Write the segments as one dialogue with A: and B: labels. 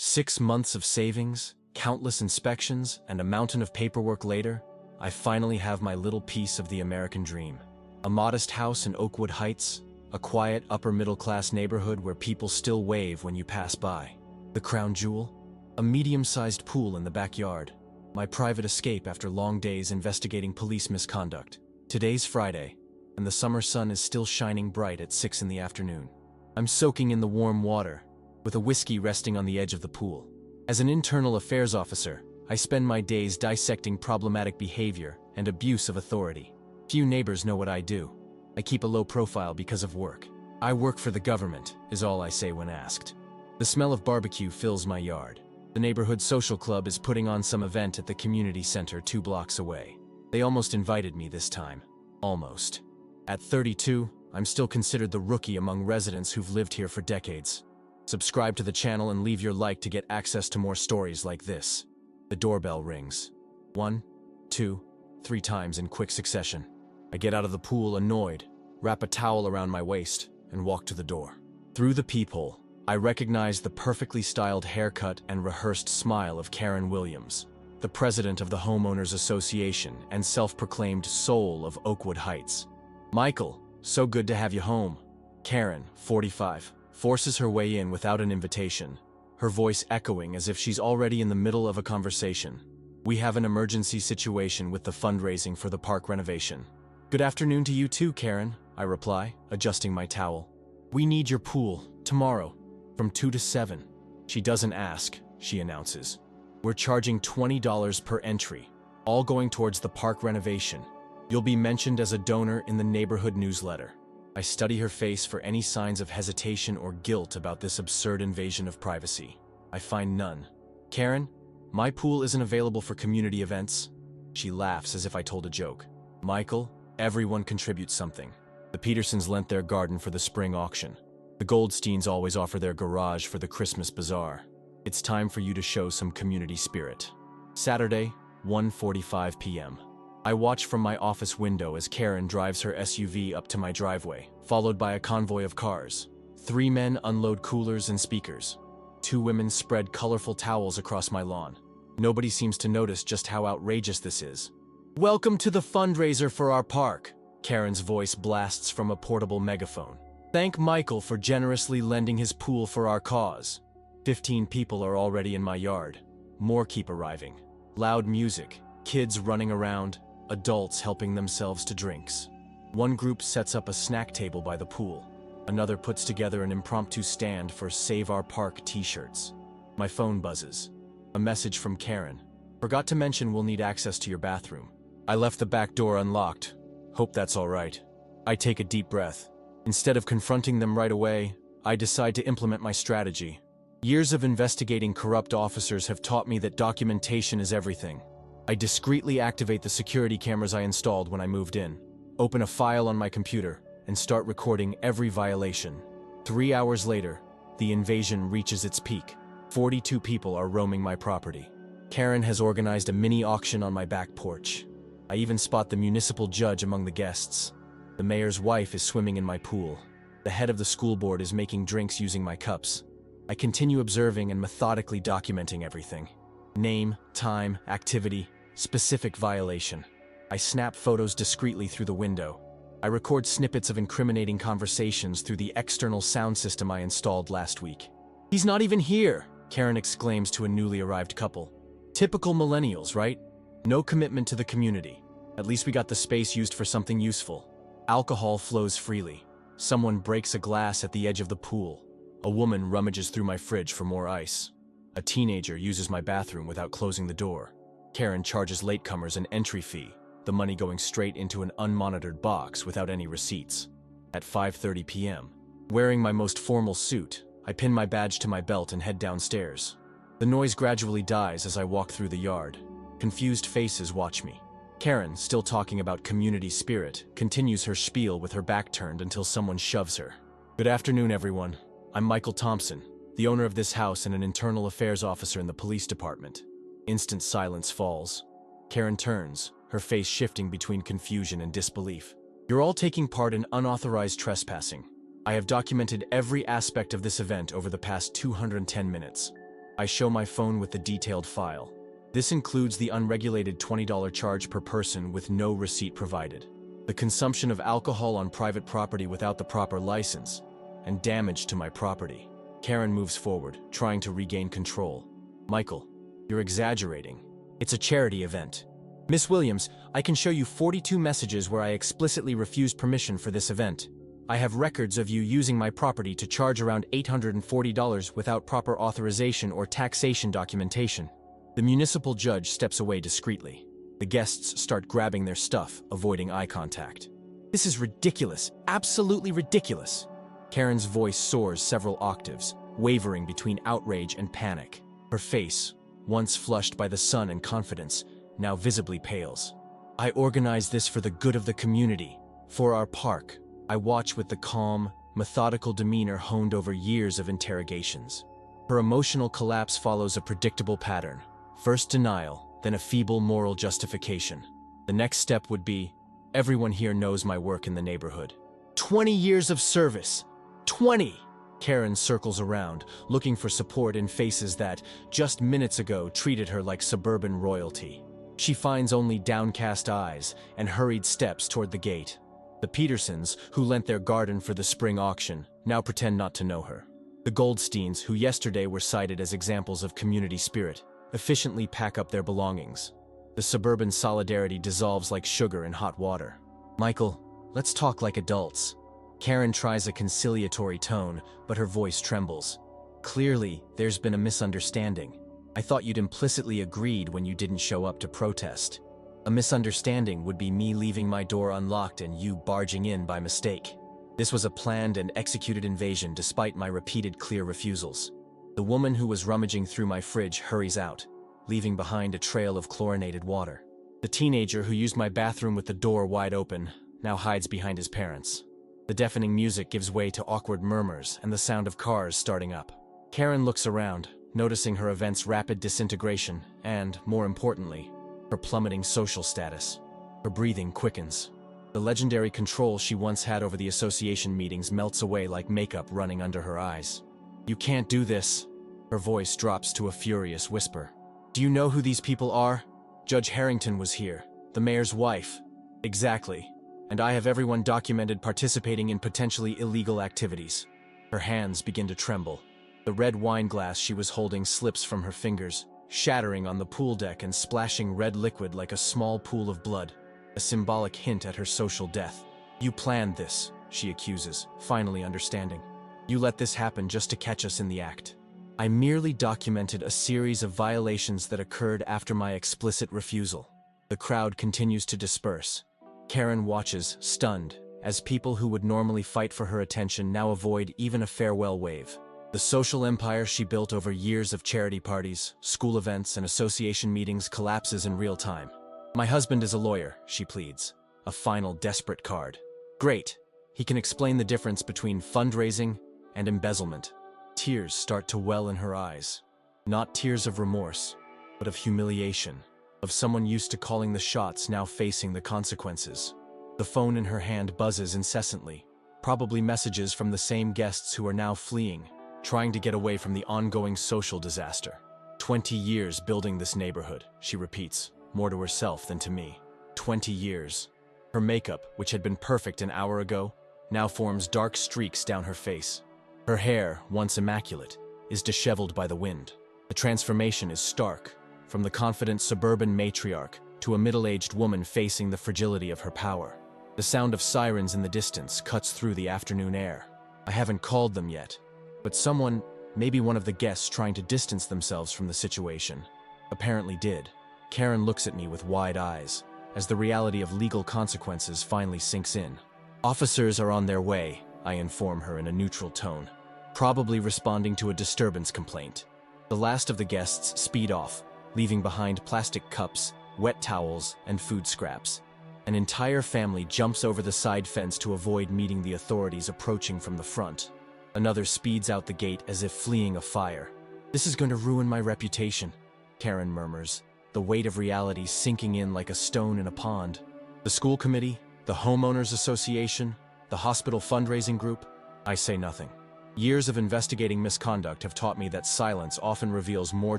A: 6 months of savings, countless inspections, and a mountain of paperwork later, I finally have my little piece of the American dream. A modest house in Oakwood Heights, a quiet upper-middle-class neighborhood where people still wave when you pass by. The crown jewel? A medium-sized pool in the backyard. My private escape after long days investigating police misconduct. Today's Friday, and the summer sun is still shining bright at 6 in the afternoon. I'm soaking in the warm water, with a whiskey resting on the edge of the pool. As an internal affairs officer, I spend my days dissecting problematic behavior and abuse of authority. Few neighbors know what I do. I keep a low profile because of work. I work for the government, is all I say when asked. The smell of barbecue fills my yard. The neighborhood social club is putting on some event at the community center 2 blocks away. They almost invited me this time. Almost. At 32, I'm still considered the rookie among residents who've lived here for decades. Subscribe to the channel and leave your like to get access to more stories like this. The doorbell rings. 1, 2, 3 times in quick succession. I get out of the pool annoyed, wrap a towel around my waist, and walk to the door. Through the peephole, I recognize the perfectly styled haircut and rehearsed smile of Karen Williams, the president of the Homeowners Association and self-proclaimed soul of Oakwood Heights. "Michael, so good to have you home." Karen, 45, forces her way in without an invitation, her voice echoing as if she's already in the middle of a conversation. "We have an emergency situation with the fundraising for the park renovation." "Good afternoon to you too, Karen," I reply, adjusting my towel. "We need your pool, tomorrow, from 2 to 7. She doesn't ask, she announces. "We're charging $20 per entry, all going towards the park renovation. You'll be mentioned as a donor in the neighborhood newsletter." I study her face for any signs of hesitation or guilt about this absurd invasion of privacy. I find none. "Karen, my pool isn't available for community events." She laughs as if I told a joke. "Michael, everyone contributes something. The Petersons lent their garden for the spring auction. The Goldsteins always offer their garage for the Christmas bazaar. It's time for you to show some community spirit." Saturday, 1:45 p.m. I watch from my office window as Karen drives her SUV up to my driveway, followed by a convoy of cars. 3 men unload coolers and speakers. 2 women spread colorful towels across my lawn. Nobody seems to notice just how outrageous this is. "Welcome to the fundraiser for our park," Karen's voice blasts from a portable megaphone. "Thank Michael for generously lending his pool for our cause." 15 people are already in my yard. More keep arriving. Loud music, kids running around, adults helping themselves to drinks. One group sets up a snack table by the pool. Another puts together an impromptu stand for Save Our Park t-shirts. My phone buzzes. A message from Karen. "Forgot to mention we'll need access to your bathroom. I left the back door unlocked. Hope that's all right." I take a deep breath. Instead of confronting them right away, I decide to implement my strategy. Years of investigating corrupt officers have taught me that documentation is everything. I discreetly activate the security cameras I installed when I moved in, open a file on my computer, and start recording every violation. 3 hours later, the invasion reaches its peak. 42 people are roaming my property. Karen has organized a mini auction on my back porch. I even spot the municipal judge among the guests. The mayor's wife is swimming in my pool. The head of the school board is making drinks using my cups. I continue observing and methodically documenting everything. Name, time, activity, specific violation. I snap photos discreetly through the window. I record snippets of incriminating conversations through the external sound system I installed last week. "He's not even here," Karen exclaims to a newly arrived couple. "Typical millennials, right? No commitment to the community. At least we got the space used for something useful." Alcohol flows freely. Someone breaks a glass at the edge of the pool. A woman rummages through my fridge for more ice. A teenager uses my bathroom without closing the door. Karen charges latecomers an entry fee, the money going straight into an unmonitored box without any receipts. At 5:30 p.m., wearing my most formal suit, I pin my badge to my belt and head downstairs. The noise gradually dies as I walk through the yard. Confused faces watch me. Karen, still talking about community spirit, continues her spiel with her back turned until someone shoves her. "Good afternoon, everyone. I'm Michael Thompson, the owner of this house and an internal affairs officer in the police department." Instant silence falls. Karen turns, her face shifting between confusion and disbelief. "You're all taking part in unauthorized trespassing. I have documented every aspect of this event over the past 210 minutes. I show my phone with the detailed file. This includes the unregulated $20 charge per person with no receipt provided, the consumption of alcohol on private property without the proper license, and damage to my property. Karen moves forward, trying to regain control. Michael, you're exaggerating. It's a charity event. Miss Williams, I can show you 42 messages where I explicitly refused permission for this event. I have records of you using my property to charge around $840 without proper authorization or taxation documentation. The municipal judge steps away discreetly. The guests start grabbing their stuff, avoiding eye contact. This is ridiculous, absolutely ridiculous. Karen's voice soars several octaves, wavering between outrage and panic. Her face, once flushed by the sun and confidence, now visibly pales. I organize this for the good of the community, for our park. I watch with the calm, methodical demeanor honed over years of interrogations. Her emotional collapse follows a predictable pattern. First denial, then a feeble moral justification. The next step would be, everyone here knows my work in the neighborhood. 20 years of service. 20! Karen circles around, looking for support in faces that, just minutes ago, treated her like suburban royalty. She finds only downcast eyes and hurried steps toward the gate. The Petersons, who lent their garden for the spring auction, now pretend not to know her. The Goldsteins, who yesterday were cited as examples of community spirit, efficiently pack up their belongings. The suburban solidarity dissolves like sugar in hot water. Michael, let's talk like adults. Karen tries a conciliatory tone, but her voice trembles. Clearly, there's been a misunderstanding. I thought you'd implicitly agreed when you didn't show up to protest. A misunderstanding would be me leaving my door unlocked and you barging in by mistake. This was a planned and executed invasion despite my repeated clear refusals. The woman who was rummaging through my fridge hurries out, leaving behind a trail of chlorinated water. The teenager who used my bathroom with the door wide open now hides behind his parents. The deafening music gives way to awkward murmurs and the sound of cars starting up. Karen looks around, noticing her event's rapid disintegration and, more importantly, her plummeting social status. Her breathing quickens. The legendary control she once had over the association meetings melts away like makeup running under her eyes. You can't do this. Her voice drops to a furious whisper. Do you know who these people are? Judge Harrington was here, the mayor's wife. Exactly. And I have everyone documented participating in potentially illegal activities. Her hands begin to tremble. The red wine glass she was holding slips from her fingers, shattering on the pool deck and splashing red liquid like a small pool of blood, a symbolic hint at her social death. You planned this, she accuses, finally understanding. You let this happen just to catch us in the act. I merely documented a series of violations that occurred after my explicit refusal. The crowd continues to disperse. Karen watches, stunned, as people who would normally fight for her attention now avoid even a farewell wave. The social empire she built over years of charity parties, school events, and association meetings collapses in real time. My husband is a lawyer, she pleads, a final desperate card. Great. He can explain the difference between fundraising and embezzlement. Tears start to well in her eyes. Not tears of remorse, but of humiliation, of someone used to calling the shots now facing the consequences. The phone in her hand buzzes incessantly, probably messages from the same guests who are now fleeing, trying to get away from the ongoing social disaster. 20 years building this neighborhood, she repeats, more to herself than to me. 20 years. Her makeup, which had been perfect an hour ago, now forms dark streaks down her face. Her hair, once immaculate, is disheveled by the wind. The transformation is stark, from the confident suburban matriarch to a middle-aged woman facing the fragility of her power. The sound of sirens in the distance cuts through the afternoon air. I haven't called them yet, but someone, maybe one of the guests trying to distance themselves from the situation, apparently did. Karen looks at me with wide eyes, as the reality of legal consequences finally sinks in. Officers are on their way, I inform her in a neutral tone, probably responding to a disturbance complaint. The last of the guests speed off, leaving behind plastic cups, wet towels, and food scraps. An entire family jumps over the side fence to avoid meeting the authorities approaching from the front. Another speeds out the gate as if fleeing a fire. This is going to ruin my reputation, Karen murmurs, the weight of reality sinking in like a stone in a pond. The school committee, the homeowners association, the hospital fundraising group, I say nothing. Years of investigating misconduct have taught me that silence often reveals more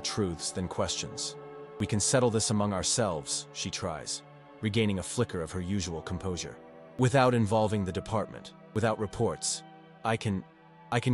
A: truths than questions. We can settle this among ourselves, she tries, regaining a flicker of her usual composure. Without involving the department, without reports, I can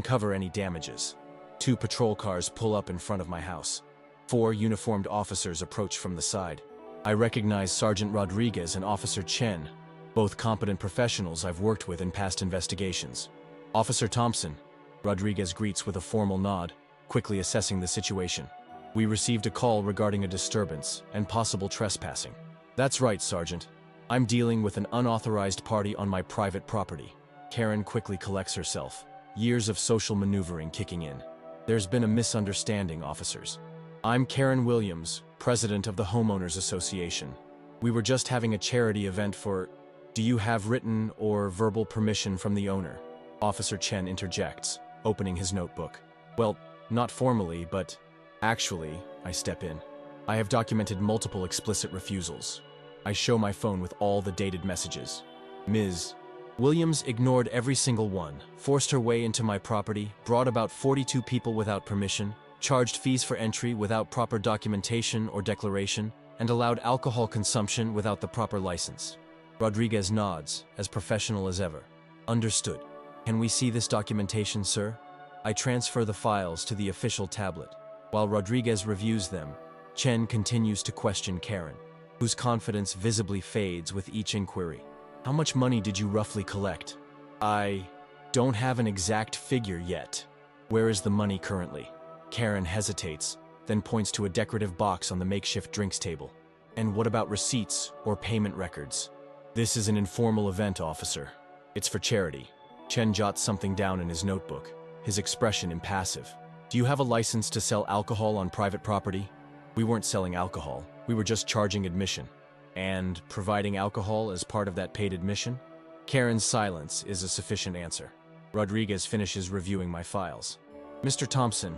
A: cover any damages. 2 patrol cars pull up in front of my house. 4 uniformed officers approach from the side. I recognize Sergeant Rodriguez and Officer Chen, both competent professionals I've worked with in past investigations. Officer Thompson, Rodriguez greets with a formal nod, quickly assessing the situation. We received a call regarding a disturbance and possible trespassing. That's right, Sergeant. I'm dealing with an unauthorized party on my private property. Karen quickly collects herself, years of social maneuvering kicking in. There's been a misunderstanding, officers. I'm Karen Williams, president of the Homeowners Association. We were just having a charity event for... Do you have written or verbal permission from the owner? Officer Chen interjects, opening his notebook. Well, not formally, but... Actually, I step in. I have documented multiple explicit refusals. I show my phone with all the dated messages. Ms. Williams ignored every single one, forced her way into my property, brought about 42 people without permission, charged fees for entry without proper documentation or declaration, and allowed alcohol consumption without the proper license. Rodriguez nods, as professional as ever. Understood. Can we see this documentation, sir? I transfer the files to the official tablet. While Rodriguez reviews them, Chen continues to question Karen, whose confidence visibly fades with each inquiry. How much money did you roughly collect? I don't have an exact figure yet. Where is the money currently? Karen hesitates, then points to a decorative box on the makeshift drinks table. And what about receipts or payment records? This is an informal event, officer. It's for charity. Chen jots something down in his notebook, his expression impassive. Do you have a license to sell alcohol on private property? We weren't selling alcohol. We were just charging admission. And providing alcohol as part of that paid admission? Karen's silence is a sufficient answer. Rodriguez finishes reviewing my files. Mr. Thompson,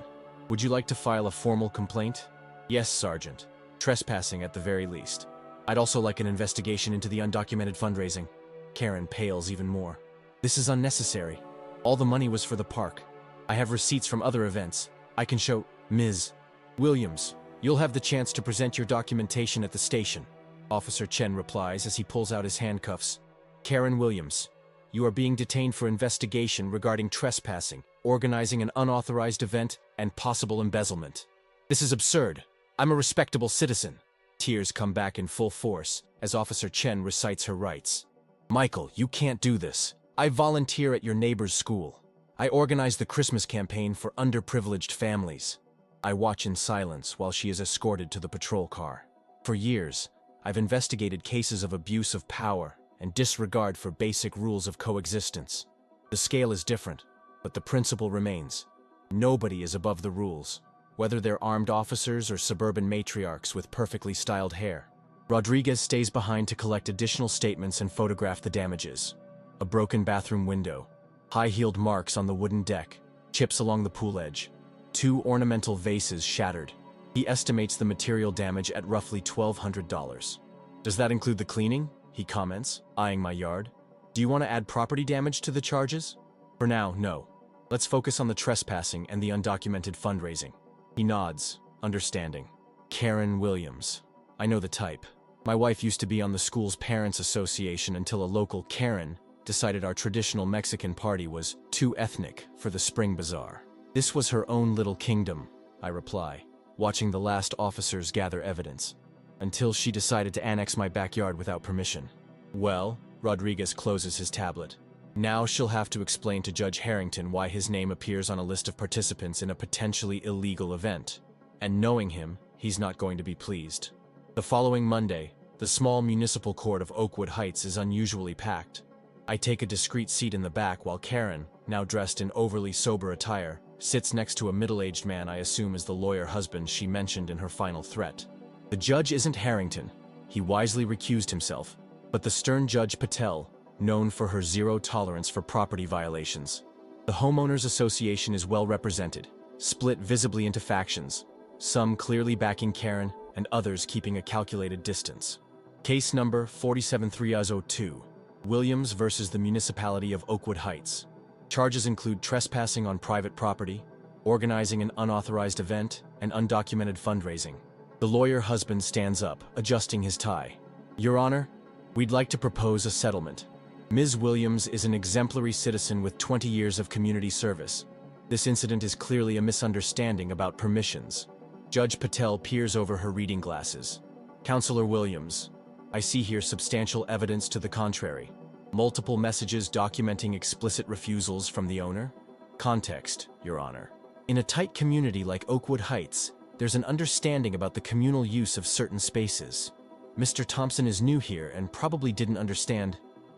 A: would you like to file a formal complaint? Yes, Sergeant. Trespassing at the very least. I'd also like an investigation into the undocumented fundraising. Karen pales even more. This is unnecessary. All the money was for the park. I have receipts from other events. I can show... Ms. Williams, you'll have the chance to present your documentation at the station. Officer Chen replies as he pulls out his handcuffs. Karen Williams, you are being detained for investigation regarding trespassing, organizing an unauthorized event, and possible embezzlement. This is absurd. I'm a respectable citizen. Tears come back in full force as Officer Chen recites her rights. Michael, you can't do this. I volunteer at your neighbor's school. I organize the Christmas campaign for underprivileged families. I watch in silence while she is escorted to the patrol car. For years, I've investigated cases of abuse of power and disregard for basic rules of coexistence. The scale is different, but the principle remains. Nobody is above the rules, whether they're armed officers or suburban matriarchs with perfectly styled hair. Rodriguez stays behind to collect additional statements and photograph the damages. A broken bathroom window, high-heeled marks on the wooden deck, chips along the pool edge, 2 ornamental vases shattered. He estimates the material damage at roughly $1,200. Does that include the cleaning? He comments, eyeing my yard. Do you want to add property damage to the charges? For now, no. Let's focus on the trespassing and the undocumented fundraising. He nods, understanding. Karen Williams. I know the type. My wife used to be on the school's parents' association until a local Karen decided our traditional Mexican party was too ethnic for the spring bazaar. This was her own little kingdom, I reply, watching the last officers gather evidence, until she decided to annex my backyard without permission. Well, Rodriguez closes his tablet. Now she'll have to explain to Judge Harrington why his name appears on a list of participants in a potentially illegal event. And knowing him, he's not going to be pleased. The following Monday, the small municipal court of Oakwood Heights is unusually packed. I take a discreet seat in the back while Karen, now dressed in overly sober attire, sits next to a middle-aged man I assume is the lawyer husband she mentioned in her final threat. The judge isn't Harrington. He wisely recused himself, but the stern Judge Patel, known for her zero tolerance for property violations. The Homeowners Association is well represented, split visibly into factions, some clearly backing Karen and others keeping a calculated distance. Case number 47302, Williams versus the Municipality of Oakwood Heights. Charges include trespassing on private property, organizing an unauthorized event, and undocumented fundraising. The lawyer husband stands up, adjusting his tie. Your Honor, we'd like to propose a settlement. Ms. Williams is an exemplary citizen with 20 years of community service. This incident is clearly a misunderstanding about permissions. Judge Patel peers over her reading glasses. Counselor Williams, I see here substantial evidence to the contrary. Multiple messages documenting explicit refusals from the owner? Context, Your Honor. In a tight community like Oakwood Heights, there's an understanding about the communal use of certain spaces. Mr. Thompson is new here and probably didn't understand.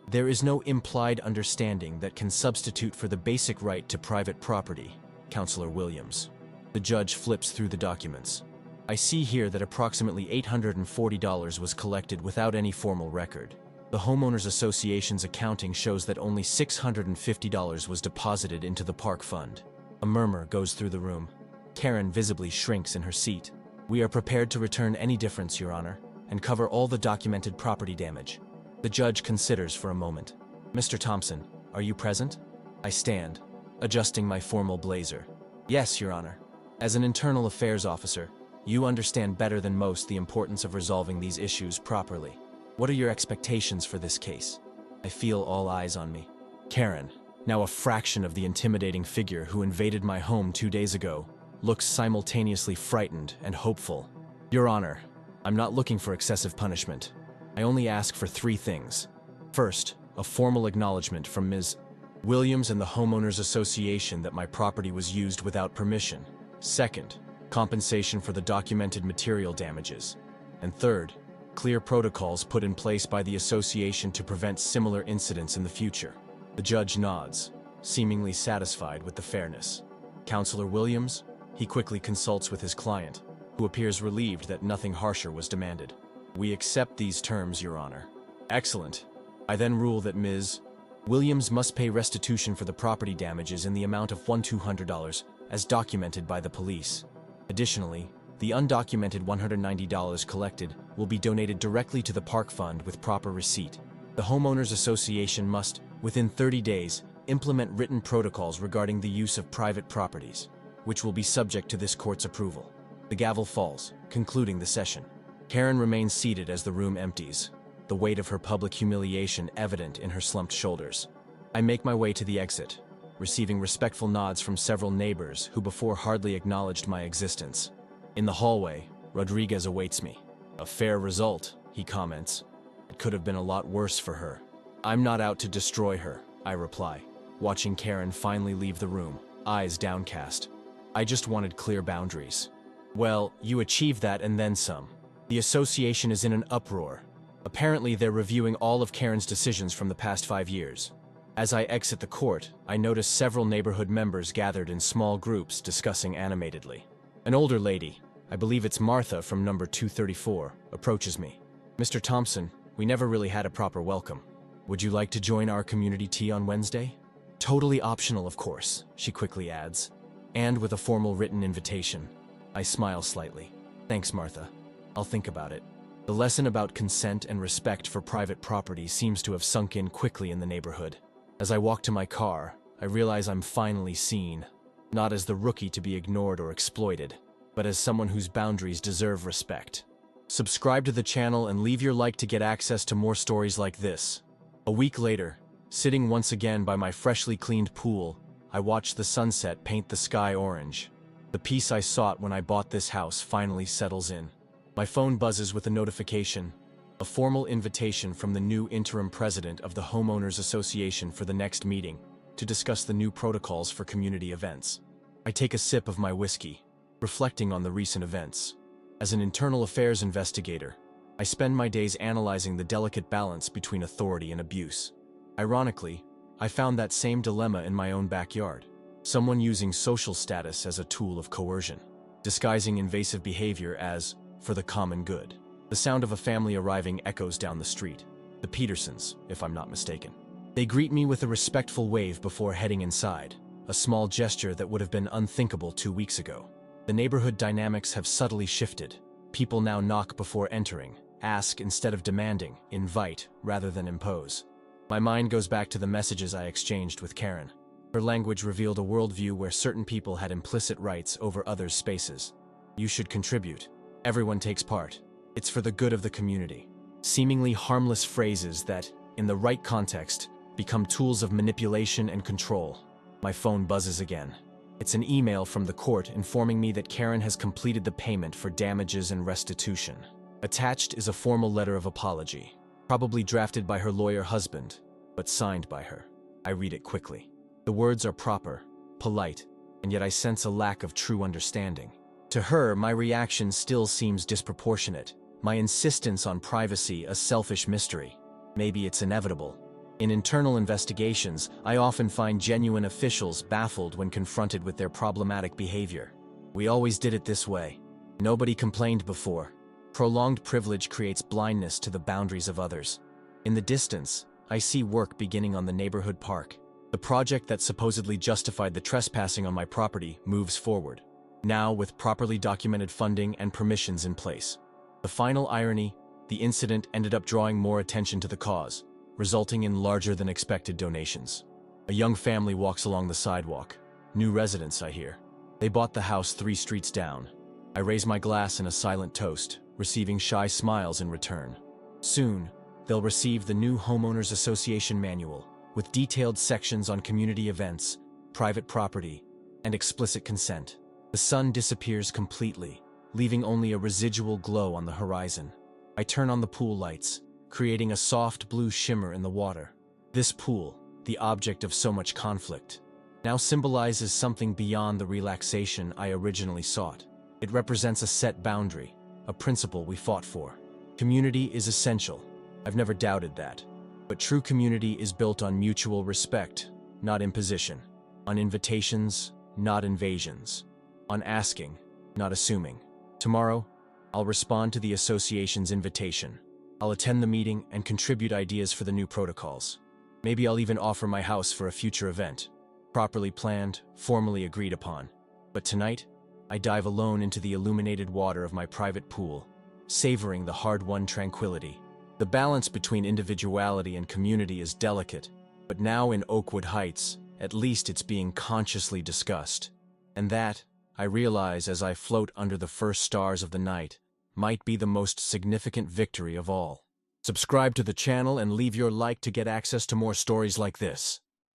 A: There is no implied understanding that can substitute for the basic right to private property, Counselor Williams. The judge flips through the documents. I see here that approximately $840 was collected without any formal record. The Homeowners Association's accounting shows that only $650 was deposited into the park fund. A murmur goes through the room. Karen visibly shrinks in her seat. We are prepared to return any difference, Your Honor, and cover all the documented property damage. The judge considers for a moment. Mr. Thompson, are you present? I stand, adjusting my formal blazer. Yes, Your Honor. As an internal affairs officer, you understand better than most the importance of resolving these issues properly. What are your expectations for this case? I feel all eyes on me. Karen, now a fraction of the intimidating figure who invaded my home 2 days ago, looks simultaneously frightened and hopeful. Your Honor, I'm not looking for excessive punishment. I only ask for 3 things. First, a formal acknowledgement from Ms. Williams and the Homeowners Association that my property was used without permission. Second, compensation for the documented material damages. And third, clear protocols put in place by the association to prevent similar incidents in the future. The judge nods, seemingly satisfied with the fairness. Counselor Williams, he quickly consults with his client, who appears relieved that nothing harsher was demanded. We accept these terms, Your Honor. Excellent. I then rule that Ms. Williams must pay restitution for the property damages in the amount of $1,200, as documented by the police. Additionally, the undocumented $190 collected will be donated directly to the park fund with proper receipt. The Homeowners Association must, within 30 days, implement written protocols regarding the use of private properties, which will be subject to this court's approval. The gavel falls, concluding the session. Karen remains seated as the room empties, the weight of her public humiliation evident in her slumped shoulders. I make my way to the exit, receiving respectful nods from several neighbors who before hardly acknowledged my existence. In the hallway, Rodriguez awaits me. A fair result, he comments. It could have been a lot worse for her. I'm not out to destroy her, I reply, watching Karen finally leave the room, eyes downcast. I just wanted clear boundaries. Well, you achieved that and then some. The association is in an uproar. Apparently, they're reviewing all of Karen's decisions from the past 5 years. As I exit the court, I notice several neighborhood members gathered in small groups discussing animatedly. An older lady, I believe it's Martha from number 234, approaches me. Mr. Thompson, we never really had a proper welcome. Would you like to join our community tea on Wednesday? Totally optional, of course, she quickly adds, and with a formal written invitation. I smile slightly. Thanks, Martha. I'll think about it. The lesson about consent and respect for private property seems to have sunk in quickly in the neighborhood. As I walk to my car, I realize I'm finally seen, not as the rookie to be ignored or exploited, but as someone whose boundaries deserve respect. Subscribe to the channel and leave your like to get access to more stories like this. A week later, sitting once again by my freshly cleaned pool, I watch the sunset paint the sky orange. The peace I sought when I bought this house finally settles in. My phone buzzes with a notification, a formal invitation from the new interim president of the Homeowners Association for the next meeting to discuss the new protocols for community events. I take a sip of my whiskey, reflecting on the recent events. As an internal affairs investigator, I spend my days analyzing the delicate balance between authority and abuse. Ironically, I found that same dilemma in my own backyard. Someone using social status as a tool of coercion, disguising invasive behavior as for the common good. The sound of a family arriving echoes down the street. The Petersons, if I'm not mistaken. They greet me with a respectful wave before heading inside, a small gesture that would have been unthinkable 2 weeks ago. The neighborhood dynamics have subtly shifted. People now knock before entering, ask instead of demanding, invite rather than impose. My mind goes back to the messages I exchanged with Karen. Her language revealed a worldview where certain people had implicit rights over others' spaces. You should contribute. Everyone takes part. It's for the good of the community. Seemingly harmless phrases that, in the right context, become tools of manipulation and control. My phone buzzes again. It's an email from the court informing me that Karen has completed the payment for damages and restitution. Attached is a formal letter of apology, probably drafted by her lawyer husband, but signed by her. I read it quickly. The words are proper, polite, and yet I sense a lack of true understanding. To her, my reaction still seems disproportionate, my insistence on privacy a selfish mystery. Maybe it's inevitable. In internal investigations, I often find genuine officials baffled when confronted with their problematic behavior. We always did it this way. Nobody complained before. Prolonged privilege creates blindness to the boundaries of others. In the distance, I see work beginning on the neighborhood park. The project that supposedly justified the trespassing on my property moves forward, now with properly documented funding and permissions in place. The final irony, the incident ended up drawing more attention to the cause, resulting in larger-than-expected donations. A young family walks along the sidewalk. New residents, I hear. They bought the house 3 streets down. I raise my glass in a silent toast, receiving shy smiles in return. Soon, they'll receive the new Homeowners Association manual, with detailed sections on community events, private property, and explicit consent. The sun disappears completely, leaving only a residual glow on the horizon. I turn on the pool lights, creating a soft blue shimmer in the water. This pool, the object of so much conflict, now symbolizes something beyond the relaxation I originally sought. It represents a set boundary, a principle we fought for. Community is essential. I've never doubted that. But true community is built on mutual respect, not imposition. On invitations, not invasions. On asking, not assuming. Tomorrow, I'll respond to the association's invitation. I'll attend the meeting and contribute ideas for the new protocols. Maybe I'll even offer my house for a future event. Properly planned, formally agreed upon. But tonight, I dive alone into the illuminated water of my private pool, savoring the hard-won tranquility. The balance between individuality and community is delicate, but now in Oakwood Heights, at least it's being consciously discussed. And that, I realize as I float under the first stars of the night, might be the most significant victory of all. Subscribe to the channel and leave your like to get access to more stories like this.